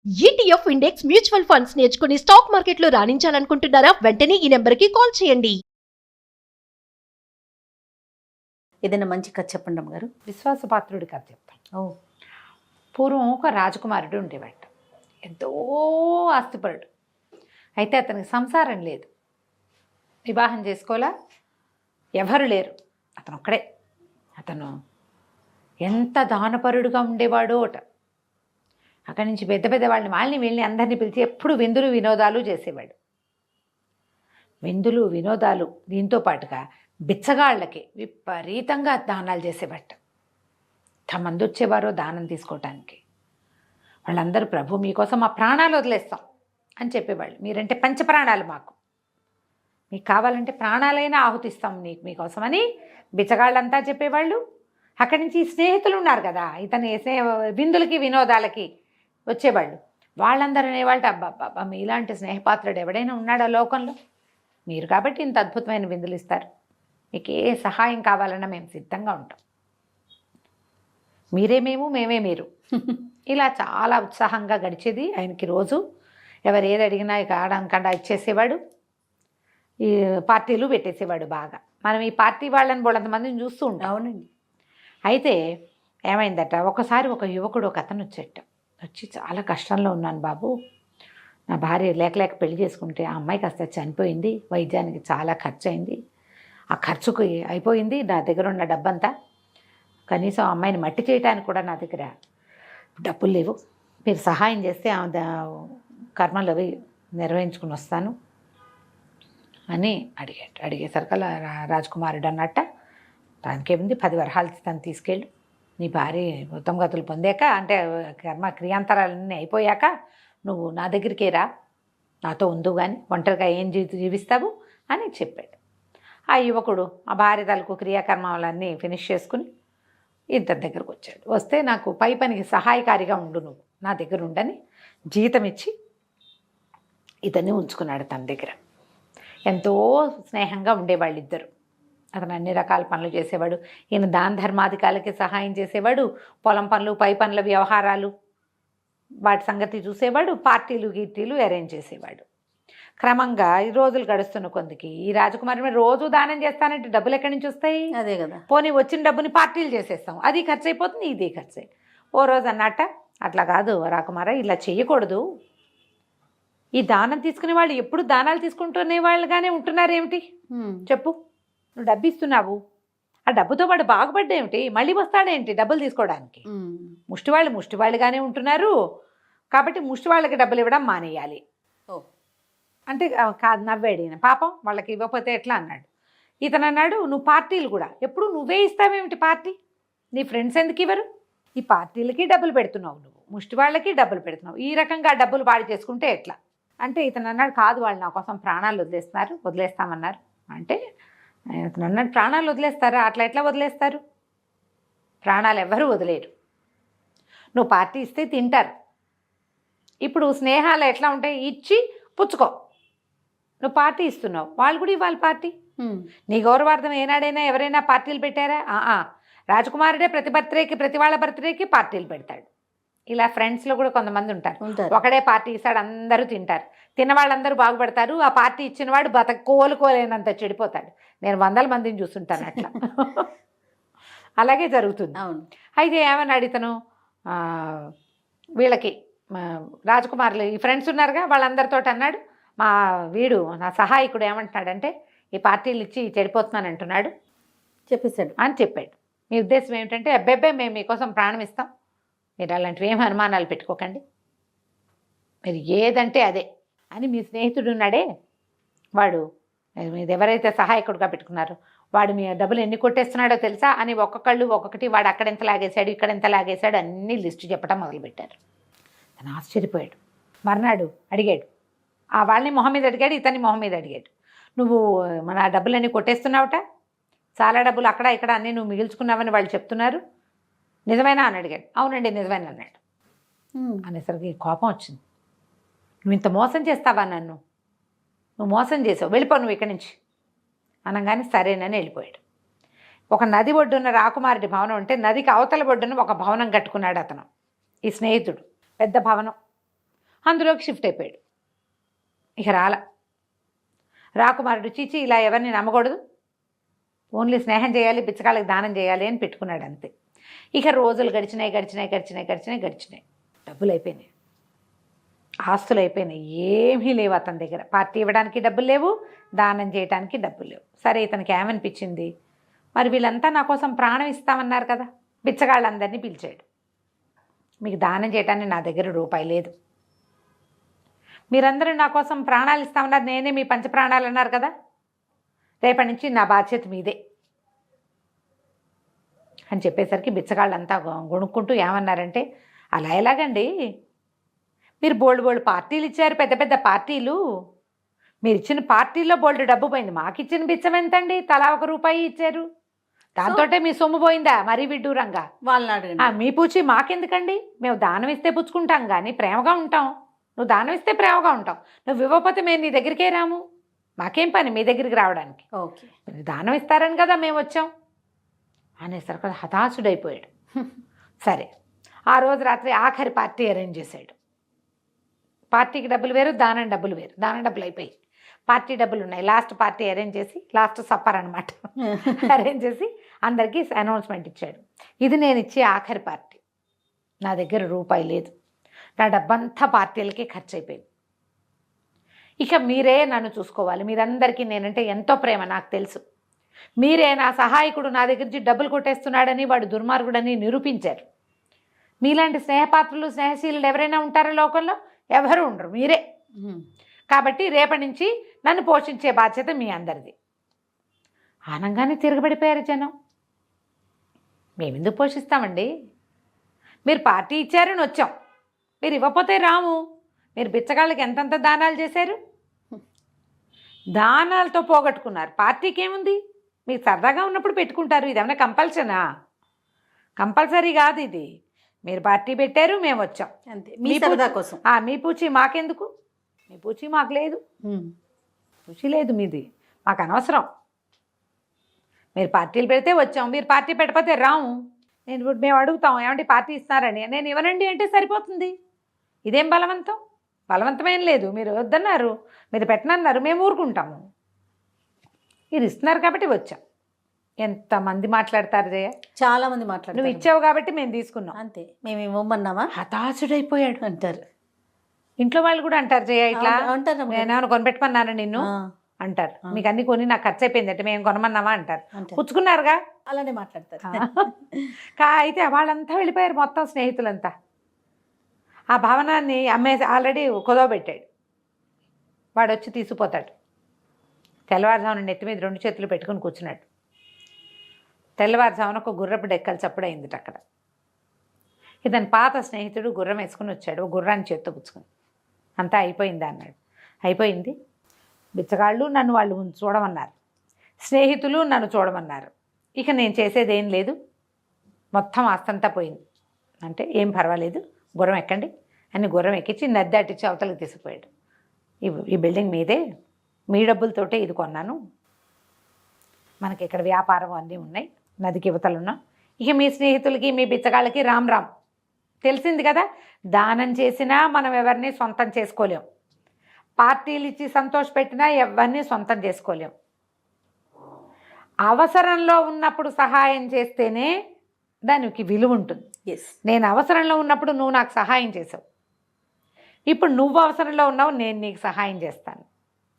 ETF index mutual funds నేర్చుకుని stock మార్కెట్లో రాణించాలనుకుంటున్నారా? వెంటనే ఈ నెంబర్కి కాల్ చేయండి. ఏదైనా మంచి కథ చెప్పండి అమ్మగారు. విశ్వాసపాత్రుడి కథ చెప్తాను. పూర్వం ఒక రాజకుమారుడు ఉండేవాట. ఎంతో ఆస్తిపరుడు. అయితే అతనికి సంసారం లేదు, వివాహం చేసుకోవాలా, ఎవరు లేరు, అతను ఒక్కడే. అతను ఎంత దానపరుడుగా ఉండేవాడో అట. అక్కడి నుంచి పెద్ద పెద్ద వాళ్ళని వీళ్ళని అందరినీ పిలిచి ఎప్పుడు విందులు వినోదాలు చేసేవాడు. విందులు వినోదాలు దీంతో పాటుగా బిచ్చగాళ్ళకి విపరీతంగా దానాలు చేసేవాట. ఎంతమంది వచ్చేవారో దానం తీసుకోవటానికి. వాళ్ళందరూ ప్రభు మీకోసం మా ప్రాణాలు వదిలేస్తాం అని చెప్పేవాళ్ళు. మీరంటే పంచప్రాణాలు మాకు, మీకు కావాలంటే ప్రాణాలైనా ఆహుతిస్తాం మీకోసమని బిచ్చగాళ్ళంతా చెప్పేవాళ్ళు. అక్కడి నుంచి స్నేహితులు ఉన్నారు కదా, ఇతని విందులకి వినోదాలకి వచ్చేవాళ్ళు. వాళ్ళందరూ అనేవాళ్ళు, అబ్బా మీలాంటి స్నేహపాత్రుడు ఎవడైనా ఉన్నాడా లోకంలో? మీరు కాబట్టి ఇంత అద్భుతమైన విందులు ఇస్తారు, మీకు ఏ సహాయం కావాలన్నా మేము సిద్ధంగా ఉంటాం, మీరే మేము మేమే మీరు. ఇలా చాలా ఉత్సాహంగా గడిచేది ఆయనకి. రోజు ఎవరు ఏది అడిగినా ఇక ఆడనకుండా ఇచ్చేసేవాడు. ఈ పార్టీలు పెట్టేసేవాడు బాగా. మనం ఈ పార్టీ వాళ్ళని బోళ్ళంతమందిని చూస్తూ ఉంటాం. అవునండి. అయితే ఏమైందట, ఒకసారి ఒక యువకుడు ఒక అతను వచ్చి చాలా కష్టంలో ఉన్నాను బాబు, నా భార్య లేక పెళ్లి చేసుకుంటే ఆ అమ్మాయి కాస్త చనిపోయింది, వైద్యానికి చాలా ఖర్చు అయింది, ఆ ఖర్చుకు అయిపోయింది నా దగ్గర ఉన్న డబ్బంతా, కనీసం ఆ అమ్మాయిని మట్టి చేయడానికి కూడా నా దగ్గర డబ్బులు లేవు, మీరు సహాయం చేస్తే కర్మలు అవి నిర్వహించుకుని వస్తాను అని అడిగేసరికల్లా రాజకుమారుడు అన్నట్ట, దానికేముంది 10 వరహాలు తను తీసుకెళ్ళు, నీ భార్య ఉత్తమ గతులు పొందాక అంటే క్రియాంతరాలన్నీ అయిపోయాక నువ్వు నా దగ్గరికే రా, నాతో ఉండు కానీ ఒంటరిగా ఏం జీవిస్తావు అని చెప్పాడు. ఆ యువకుడు ఆ భార్య తలకు క్రియాకర్మాలన్నీ ఫినిష్ చేసుకుని ఇతని దగ్గరకు వచ్చాడు. వస్తే నాకు పై పనికి సహాయకారిగా ఉండు, నువ్వు నా దగ్గర ఉండని జీతం ఇచ్చి ఇతన్ని ఉంచుకున్నాడు తన దగ్గర. ఎంతో స్నేహంగా ఉండేవాళ్ళు ఇద్దరు. అతను అన్ని రకాల పనులు చేసేవాడు, ఈయన దాన ధర్మాధికారులకి సహాయం చేసేవాడు, పొలం పనులు పై పనుల వ్యవహారాలు వాటి సంగతి చూసేవాడు, పార్టీలు గీర్టీలు అరేంజ్ చేసేవాడు. క్రమంగా ఈ రోజులు గడుస్తున్న కొందికి ఈ రాజకుమారి మరి రోజు దానం చేస్తానంటే డబ్బులు ఎక్కడి నుంచి వస్తాయి? అదే కదా. పోనీ వచ్చిన డబ్బుని పార్టీలు చేసేస్తాం, అది ఖర్చు అయిపోతుంది, ఇది ఖర్చు. ఓ రోజు అన్నట్ట, అట్లా కాదు రాకుమార, ఇలా చేయకూడదు, ఈ దానం తీసుకునే వాళ్ళు ఎప్పుడు దానాలు తీసుకుంటునే వాళ్ళుగానే ఉంటున్నారేమిటి చెప్పు? నువ్వు డబ్బు ఇస్తున్నావు, ఆ డబ్బుతో వాడు బాగుపడ్డేమిటి, మళ్ళీ వస్తాడేంటి డబ్బులు తీసుకోవడానికి? ముష్టివాళ్ళుగానే ఉంటున్నారు కాబట్టి ముష్టివాళ్ళకి డబ్బులు ఇవ్వడం మానేయాలి అంటే కాదు. నవ్వాడు ఈయన. పాపం వాళ్ళకి ఇవ్వకపోతే ఎట్లా అన్నాడు. ఇతను అన్నాడు, నువ్వు పార్టీలు కూడా ఎప్పుడు నువ్వే ఇస్తావేమిటి పార్టీ, నీ ఫ్రెండ్స్ ఎందుకు ఇవ్వరు? ఈ పార్టీలకి డబ్బులు పెడుతున్నావు, నువ్వు ముష్టివాళ్ళకి డబ్బులు పెడుతున్నావు, ఈ రకంగా డబ్బులు పాడు చేసుకుంటే ఎట్లా అంటే ఇతను అన్నాడు, కాదు వాళ్ళు నా కోసం ప్రాణాలు వదిలేస్తామన్నారు. అంటే ఇతను అన్నాడు, ప్రాణాలు వదిలేస్తారా? అట్లా ఎట్లా వదిలేస్తారు? ప్రాణాలు ఎవ్వరూ వదిలేరు. నువ్వు పార్టీ ఇస్తే తింటారు. ఇప్పుడు స్నేహాలు ఎట్లా ఉంటాయి, ఇచ్చి పుచ్చుకో. నువ్వు పార్టీ ఇస్తున్నావు, వాళ్ళు కూడా ఇవ్వాలి పార్టీ. నీ గౌరవార్థం ఏనాడైనా ఎవరైనా పార్టీలు పెట్టారా? రాజకుమారుడే ప్రతి బర్త్డేకి ప్రతి వాళ్ళ బర్త్డేకి పార్టీలు పెడతాడు. ఇలా ఫ్రెండ్స్లో కూడా కొంతమంది ఉంటారు, ఒకడే పార్టీ ఇస్తాడు, అందరూ తింటారు, తిన్న వాళ్ళందరూ బాగుపడతారు, ఆ పార్టీ ఇచ్చిన వాడు కోలుకోలేనంత చెడిపోతాడు. నేను 100 మందిని చూస్తుంటాను అట్లా. అలాగే జరుగుతుంది. అయితే ఏమన్నాడు ఇతను, వీళ్ళకి రాజకుమారులు ఈ ఫ్రెండ్స్ ఉన్నారుగా వాళ్ళందరితో అన్నాడు, నా సహాయకుడు ఏమంటున్నాడంటే ఈ పార్టీలు ఇచ్చి చెడిపోతున్నాను అంటున్నాడు చెప్పేశాడు అని చెప్పాడు. మీ ఉద్దేశం ఏమిటంటే, అబ్బాయి మేము మీకోసం ప్రాణం ఇస్తాం, మీరు అలాంటివి ఏం అనుమానాలు పెట్టుకోకండి, మీరు ఏదంటే అదే అని. మీ స్నేహితుడు ఉన్నాడే వాడు, మీరు ఎవరైతే సహాయకుడుగా పెట్టుకున్నారో వాడు మీ డబ్బులు ఎన్ని కొట్టేస్తున్నాడో తెలుసా అని ఒక్కొక్కటి వాడు అక్కడెంత లాగేశాడు ఇక్కడెంత లాగేశాడు అన్నీ లిస్టు చెప్పడం మొదలుపెట్టారు. తను ఆశ్చర్యపోయాడు. మర్నాడు అడిగాడు, ఆ వాళ్ళని మొహం మీద అడిగాడు, ఇతన్ని మొహం మీద అడిగాడు, నువ్వు మన డబ్బులన్నీ కొట్టేస్తున్నావుట, చాలా డబ్బులు అక్కడ ఇక్కడ అన్నీ నువ్వు మిగిల్చుకున్నావని వాళ్ళు చెప్తున్నారు, నిజమేనా అని అడిగాడు. అవునండి నిజమేనా అన్నాడు. అనేసరికి కోపం వచ్చింది. నువ్వు ఇంత మోసం చేస్తావా నన్ను, నువ్వు మోసం చేసావు, వెళ్ళిపో నువ్వు ఇక్కడి నుంచి అనగానే సరేనని వెళ్ళిపోయాడు. ఒక నది ఒడ్డున్న రాకుమారుడి భవనం ఉంటే నదికి అవతల ఒడ్డున ఒక భవనం కట్టుకున్నాడు అతను, ఈ స్నేహితుడు. పెద్ద భవనం, అందులోకి షిఫ్ట్ అయిపోయాడు. ఇక రాకుమారుడు చీచి ఇలా ఎవరిని నమ్మకూడదు, ఓన్లీ స్నేహం చేయాలి, బిచ్చగాళ్ళకి దానం చేయాలి అని పెట్టుకున్నాడు అంతే. ఇక రోజులు గడిచినాయి, డబ్బులు అయిపోయినాయి, ఆస్తులు అయిపోయినాయి, ఏమీ లేవు అతని దగ్గర. పార్టీ ఇవ్వడానికి డబ్బులు లేవు, దానం చేయడానికి డబ్బులు లేవు. సరే ఇతనికి ఏమనిపించింది, మరి వీళ్ళంతా నా కోసం ప్రాణం ఇస్తామన్నారు కదా, బిచ్చగాళ్ళందరినీ పిలిచాడు. మీకు దానం చేయడానికి నా దగ్గర రూపాయి లేదు, మీరందరూ నా కోసం ప్రాణాలు ఇస్తామన్నారు, నేనే మీ పంచ ప్రాణాలు అన్నారు కదా, రేపటి నుంచి నా బాధ్యత మీదే అని చెప్పేసరికి బిచ్చగాళ్ళంతా గొణుక్కుంటూ ఏమన్నారంటే, అలా ఎలాగండి, మీరు బోల్డ్ పార్టీలు ఇచ్చారు, పెద్ద పెద్ద పార్టీలు, మీరు ఇచ్చిన పార్టీల్లో బోల్డ్ డబ్బు పోయింది, మాకు ఇచ్చిన బిచ్చం ఎంతండి, తలా 1 రూపాయి ఇచ్చారు, దాంతో మీ సొమ్ము పోయిందా మరీ విడ్డూరంగా? వాళ్ళని అడగండి. మీ పూచి మాకెందుకండి, మేము దానం ఇస్తే పుచ్చుకుంటాం కానీ ప్రేమగా ఉంటాం, నువ్వు దానం ఇస్తే ప్రేమగా ఉంటాం, నువ్వు ఇవ్వకపోతే మేము నీ దగ్గరికే రాము, మాకేం పని మీ దగ్గరికి రావడానికి, ఓకే దానం ఇస్తారని కదా మేము వచ్చాం అనేసరికి హతాశుడైపోయాడు. సరే ఆ రోజు రాత్రి ఆఖరి పార్టీ అరేంజ్ చేశాడు. పార్టీకి డబ్బులు వేరు, దానం డబ్బులు వేరు. దానం డబ్బులు అయిపోయి పార్టీ డబ్బులు ఉన్నాయి. లాస్ట్ పార్టీ అరేంజ్ చేసి, లాస్ట్ సప్పర్ అనమాట, అరేంజ్ చేసి అందరికీ అనౌన్స్మెంట్ ఇచ్చాడు, ఇది నేను ఇచ్చే ఆఖరి పార్టీ, నా దగ్గర రూపాయి లేదు, నా డబ్బంతా పార్టీలకి ఖర్చు అయిపోయింది, ఇక మీరే నన్ను చూసుకోవాలి, మీరందరికీ నేనంటే ఎంతో ప్రేమ నాకు తెలుసు, మీరే నా సహాయకుడు, నా దగ్గర నుంచి డబ్బులు కొట్టేస్తున్నాడని వాడు దుర్మార్గుడని నిరూపించారు. మీలాంటి స్నేహపాత్రులు స్నేహశీలు ఎవరైనా ఉంటారో లోకంలో? ఎవరు ఉండరు, మీరే. కాబట్టి రేపటి నుంచి నన్ను పోషించే బాధ్యత మీ అందరిది. ఆనంగానే తిరగబడిపోయారు జనం. మేమెందుకు పోషిస్తామండి, మీరు పార్టీ ఇచ్చారని వచ్చాం, మీరు ఇవ్వకపోతే రాము, మీరు బిచ్చగాళ్ళకి ఎంతంత దానాలు చేశారు, దానాలతో పోగొట్టుకున్నారు. పార్టీకి ఏముంది, మీకు సరదాగా ఉన్నప్పుడు పెట్టుకుంటారు, ఇదేమన్నా కంపల్సనా? కంపల్సరీ కాదు ఇది, మీరు పార్టీ పెట్టారు, మేము వచ్చాం అంతే, మీ సరదా కోసం. మీ పూచి మాకెందుకు, మీ పూచి మాకు లేదు, పూచి లేదు మీది, మాకు అనవసరం, మీరు పార్టీలు పెడితే వచ్చాం, మీరు పార్టీ పెట్టకపోతే రాము. నేను ఇప్పుడు మేము అడుగుతాం ఏమంటే పార్టీ ఇస్తున్నారని, నేను ఇవ్వనండి అంటే సరిపోతుంది, ఇదేం బలవంతం? బలవంతమేం లేదు, మీరు వద్దన్నారు, మీరు పెట్టనన్నారు, మేము ఊరుకుంటాము, మీరు ఇస్తున్నారు కాబట్టి వచ్చాం. ఎంతమంది మాట్లాడతారు జయ, చాలా మంది మాట్లాడారు, నువ్వు ఇచ్చావు కాబట్టి మేము తీసుకున్నాం అంతే, మేము ఇవ్వమన్నామా హతాశుడైపోయాడు అంటారు. ఇంట్లో వాళ్ళు కూడా అంటారు జయ, ఇట్లా అంటారు, నేనేమైనా కొనిపెట్టమన్నాను నిన్ను అంటారు, మీకు అన్ని కొని నాకు ఖర్చు అయిపోయింది అంటే మేము కొనమన్నామా అంటారు, పుచ్చుకున్నారుగా అలానే మాట్లాడతారు. అయితే వాళ్ళంతా వెళ్ళిపోయారు, మొత్తం స్నేహితులంతా. ఆ భవనాన్ని అమ్మేసి ఆల్రెడీ కుదవబెట్టాడు, వాడు వచ్చి తీసుకుపోతాడు. తెల్లవారుజామున నెత్తి మీద 2 చేతులు పెట్టుకుని కూర్చున్నాడు. తెల్లవారుజామున ఒక గుర్రపు డెక్కలు చప్పుడు అయింది అక్కడ. ఇతని పాత స్నేహితుడు గుర్రం వేసుకుని వచ్చాడు, గుర్రాన్ని చేత్తో పుచ్చుకుని. అంతా అయిపోయిందా అన్నాడు. అయిపోయింది, బిచ్చగాళ్ళు నన్ను వాళ్ళు చూడమన్నారు, స్నేహితులు నన్ను చూడమన్నారు, ఇక నేను చేసేది ఏం లేదు, మొత్తం ఆస్తంతా పోయింది అంటే ఏం పర్వాలేదు, గుర్రం ఎక్కండి అని గుర్రం ఎక్కించి నది అట్టించి అవతలకి తీసుకుపోయాడు. ఈ బిల్డింగ్ మీదే, మీ డబ్బులతోటే ఇది కొన్నాను, మనకి ఇక్కడ వ్యాపారం అన్నీ ఉన్నాయి, నదికి యువతలున్నాం, ఇక మీ స్నేహితులకి మీ బిచ్చగాళ్ళకి రామ్ రామ్. తెలిసింది కదా, దానం చేసినా మనం ఎవరిని సొంతం చేసుకోలేం, పార్టీలు ఇచ్చి సంతోషపెట్టినా ఎవరిని సొంతం చేసుకోలేం. అవసరంలో ఉన్నప్పుడు సహాయం చేస్తేనే దానికి విలువ ఉంటుంది. నేను అవసరంలో ఉన్నప్పుడు నువ్వు నాకు సహాయం చేసావు, ఇప్పుడు నువ్వు అవసరంలో ఉన్నావు, నేను నీకు సహాయం చేస్తాను,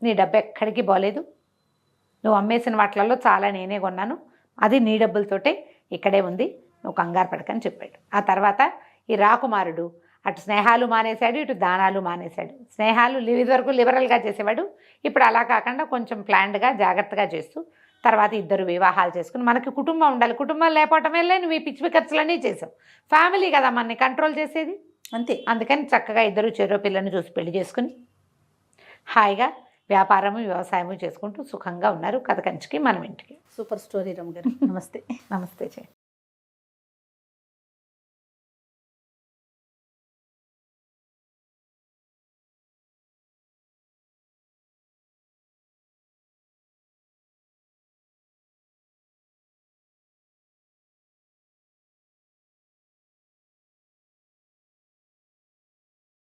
నీ డబ్బు ఎక్కడికి పోలేదు, నువ్వు అమ్మేసిన వాటిలలో చాలా నేనే కొన్నాను, అది నీ డబ్బులతోటే ఇక్కడే ఉంది, నువ్వు కంగారు పడకని చెప్పాడు. ఆ తర్వాత ఈ రాకుమారుడు అటు స్నేహాలు మానేశాడు, ఇటు దానాలు మానేశాడు. స్నేహాలు ఇదివరకు లిబరల్గా చేసేవాడు, ఇప్పుడు అలా కాకుండా కొంచెం ప్లాన్డ్గా జాగ్రత్తగా చేస్తూ తర్వాత 2 వివాహాలు చేసుకుని, మనకి కుటుంబం ఉండాలి, కుటుంబం లేకపోవటం వల్లే నువ్వు ఈ పిచ్చి ఖర్చులన్నీ చేసావు, ఫ్యామిలీ కదా మనని కంట్రోల్ చేసేది అంతే. అందుకని చక్కగా 2 చెరో పిల్లని చూసి పెళ్లి చేసుకుని హాయిగా వ్యాపారము వ్యవసాయము చేసుకుంటూ సుఖంగా ఉన్నారు. కథ కంచికి మనం ఇంటికి. సూపర్ స్టోరీ రమ్య గారు. నమస్తే. నమస్తే చెయ్యి.